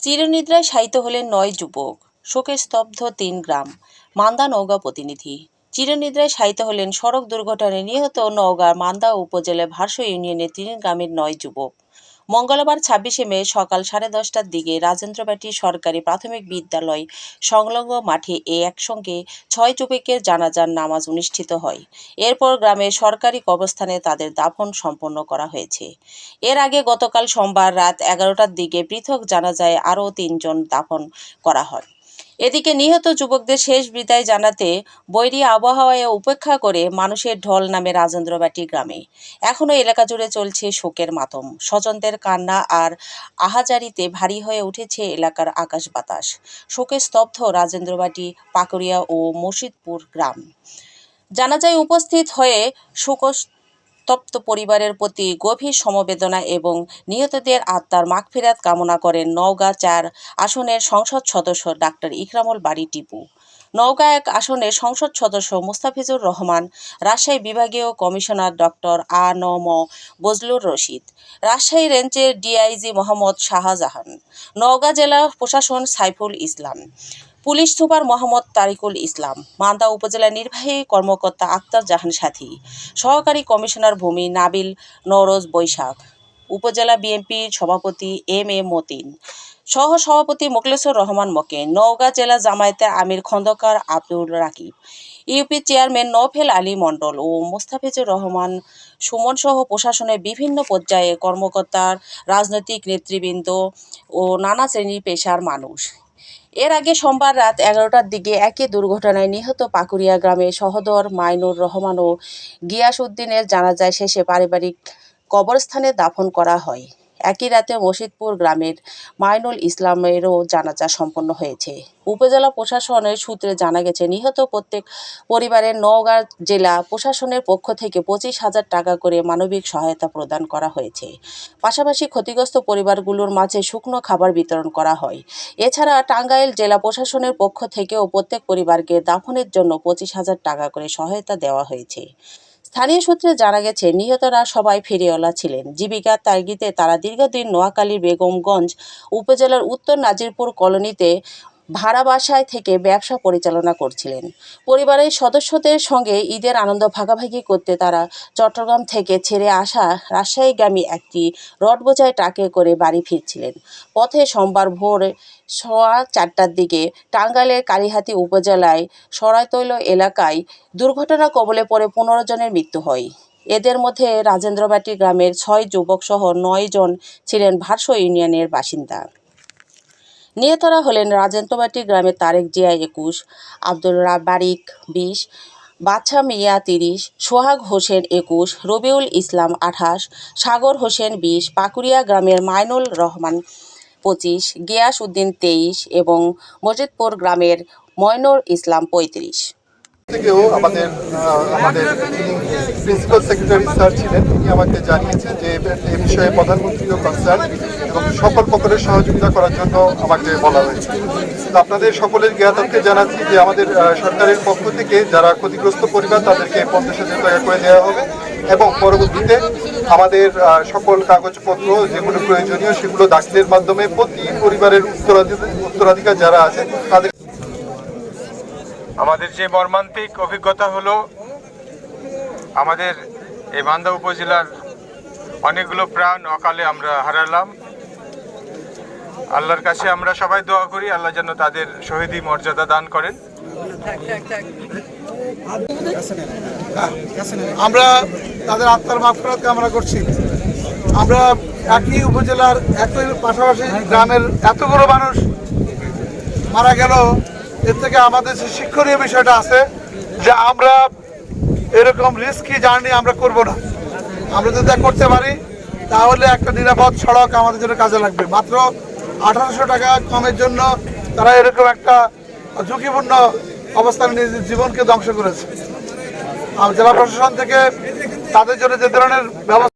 চিরনিদ্রায় শায়িত হলেন ৯ যুবক, শোকে স্তব্ধ ৩ গ্রাম। মান্দা নওগাঁ প্রতিনিধি। চিরনিদ্রায় শায়িত হলেন সড়ক দুর্ঘটনায় নিহত নওগাঁর মান্দা উপজেলার ভারসো ইউনিয়নের ৩ গ্রামের ৯ যুবক। মঙ্গলবার ২৬শে মে সকাল ১০:৩০টার দিকে রাজেন্দ্রবাটি সরকারি প্রাথমিক বিদ্যালয় সংলগ্ন মাঠে একসঙ্গে ৬ যুবকের জানাজার নামাজ অনুষ্ঠিত হয়। এরপর গ্রামের সরকারি কবরস্থানে তাদের দাফন সম্পন্ন করা হয়েছে। এর আগে গতকাল সোমবার রাত ১১টার দিকে পৃথক জানাজায় আরও ৩ জন দাফন করা হয়। এদিকে নিহত যুবকদের শেষ বিদায় জানাতে বৈরী আবহাওয়ায় উপেক্ষা করে মানুষের ঢল নামে রাজেন্দ্রবাটি গ্রামে। এখনও এলাকা জুড়ে চলছে শোকের মাতম। স্বজনদের কান্না আর আহাজারিতে ভারী হয়ে উঠেছে এলাকার আকাশ বাতাস। শোকে স্তব্ধ রাজেন্দ্রবাটি, পাকুড়িয়া ও মসজিদপুর গ্রাম। জানাজায় উপস্থিত হয়ে শোকতপ্ত পরিবারের প্রতি গভীর সমবেদনা এবং নিহতদের আত্মার মাগফিরাত কামনা করেন নওগাঁ ৪ আসনের সংসদ সদস্য ডাক্তার ইকরামুল বারী টিপু, নওগাঁ ১ আসনের সংসদ সদস্য মুস্তাফিজুর রহমান, রাজশাহী বিভাগীয় কমিশনার ডক্টর আ.ন.ম বজলুর রশিদ, রাজশাহী রেঞ্জের ডিআইজি মোহাম্মদ শাহজাহান, নওগাঁ জেলা প্রশাসন সাইফুল ইসলাম, পুলিশ সুপার মোহাম্মদ তারিকুল ইসলাম, মান্দা উপজেলা নির্বাহী কর্মকর্তা আক্তার জাহান সাথী, সহকারী কমিশনার ভূমি নাবিল নওরোজ বৈশাখ, উপজেলা বিএনপির সভাপতি এম.এ মতিন, সহ সভাপতি মোখলেছুর রহমান মকেন, নওগাঁ জেলা জামায়াতের আমির খন্দকার আব্দুল রাকিব, ইউপি চেয়ারম্যান নওফেল আলী মণ্ডল ও মোস্তাফিজুর রহমান সুমন সহ প্রশাসনের বিভিন্ন পর্যায়ে কর্মকর্তার, রাজনৈতিক নেতৃবৃন্দ ও নানা শ্রেণী পেশার মানুষ। এর আগে সোমবার রাত ১১টার দিকে একই দুর্ঘটনায় নিহত পাকুড়িয়া গ্রামের সহোদর মাইনুর রহমান ও গিয়াস উদ্দিনের জানাজা শেষে পারিবারিক কবরস্থানে দাফন করা হয়। একই রাতে মসজিদপুর গ্রামের মাইনুল ইসলামেরও জানাজা সম্পন্ন হয়েছে। উপজেলা প্রশাসনের সূত্রে জানা গেছে, নিহত প্রত্যেক পরিবারের নওগাঁ জেলা প্রশাসনের পক্ষ থেকে ২৫,০০০ টাকা করে মানবিক সহায়তা প্রদান করা হয়েছে। পাশাপাশি ক্ষতিগ্রস্ত পরিবারগুলোর মাঝে শুকনো খাবার বিতরণ করা হয়। এছাড়া টাঙ্গাইল জেলা প্রশাসনের পক্ষ থেকেও প্রত্যেক পরিবারকে দাফনের জন্য ২৫,০০০ টাকা করে সহায়তা দেওয়া হয়েছে। স্থানীয় সূত্রে জানা গেছে, নিহতরা সবাই ফেরিওয়ালা ছিলেন। জীবিকার তাগিদে তারা দীর্ঘদিন নোয়াখালীর বেগমগঞ্জ উপজেলার উত্তর নাজিরপুর কলোনিতে ভাড়া বাসায় থেকে ব্যবসা পরিচালনা করছিলেন। পরিবারের সদস্যদের সঙ্গে ঈদের আনন্দ ভাগাভাগি করতে তারা চট্টগ্রাম থেকে ছেড়ে আসা রাজশাহীগামী একটি রড বোঝাই ট্রাকে করে বাড়ি ফিরছিলেন। পথে সোমবার ভোর ৪:১৫টার দিকে টাঙ্গাইলের কালিহাতী উপজেলায় সরাইতৈল এলাকায় দুর্ঘটনা কবলে পড়ে ১৫ জনের মৃত্যু হয়। এদের মধ্যে রাজেন্দ্রবাটি গ্রামের ৬ যুবক সহ ৯ জন ছিলেন ভারসো ইউনিয়নের বাসিন্দা। নিহতরা হলেন রাজেন্দ্রবাটি গ্রামের তারেক জিয়া ২১, আব্দুল বারিক ২০, বাদশা মিয়া ৩০, সোহাগ হোসেন ২১, রবিউল ইসলাম ২৮, সাগর হোসেন ২০, পাকুড়িয়া গ্রামের মাইনুল রহমান ২৫, গিয়াস উদ্দিন ২৩ এবং মসজিদপুর গ্রামের ময়নুর ইসলাম ৩৫। থেকেও আমাদের প্রিন্সিপাল সেক্রেটারি স্যার ছিলেন, তিনি আমাকে জানিয়েছেন যে এই বিষয়ে প্রধানমন্ত্রীও কনসার্ন এবং সকল প্রকারের সহযোগিতা করার জন্য আমাকে বলা হয়েছে। তো আপনাদের সকলের জ্ঞাতার্থে জানাচ্ছি যে আমাদের সরকারের পক্ষ থেকে যারা ক্ষতিগ্রস্ত পরিবার তাদেরকে ৫০,০০০ টাকা করে দেওয়া হবে এবং পরবর্তীতে আমাদের সকল কাগজপত্র যেগুলো প্রয়োজনীয় সেগুলো দাখিলের মাধ্যমে প্রতি পরিবারের উত্তরাধিকার যারা আছে তাদের। আমাদের যে মর্মান্তিক অভিজ্ঞতা হলো, আমাদের এই মান্দা উপজেলার অনেকগুলো প্রাণ অকালে আমরা হারালাম। আল্লাহর কাছে আমরা সবাই দোয়া করি, আল্লাহ যেন তাদের শহীদি মর্যাদা দান করেন। আমরা তাদের আত্মার মাগফিরাত কামনা করছি। আমরা একই উপজেলার একই পাশাপাশি গ্রামের এতগুলো মানুষ মারা গেল, এর থেকে আমাদের যে শিক্ষণীয় বিষয়টা আছে যে আমরা এরকম রিস্কি জার্নি আমরা করব না। আমরা যদি তা করতে পারি তাহলে একটা নিরাপদ সড়ক আমাদের জন্য কাজে লাগবে। মাত্র ১৮০০ টাকা কমের জন্য তারা এরকম একটা ঝুঁকিপূর্ণ অবস্থানে নিজের জীবনকে ধ্বংস করেছে। জেলা প্রশাসন থেকে তাদের জন্য যে ধরনের ব্যবস্থা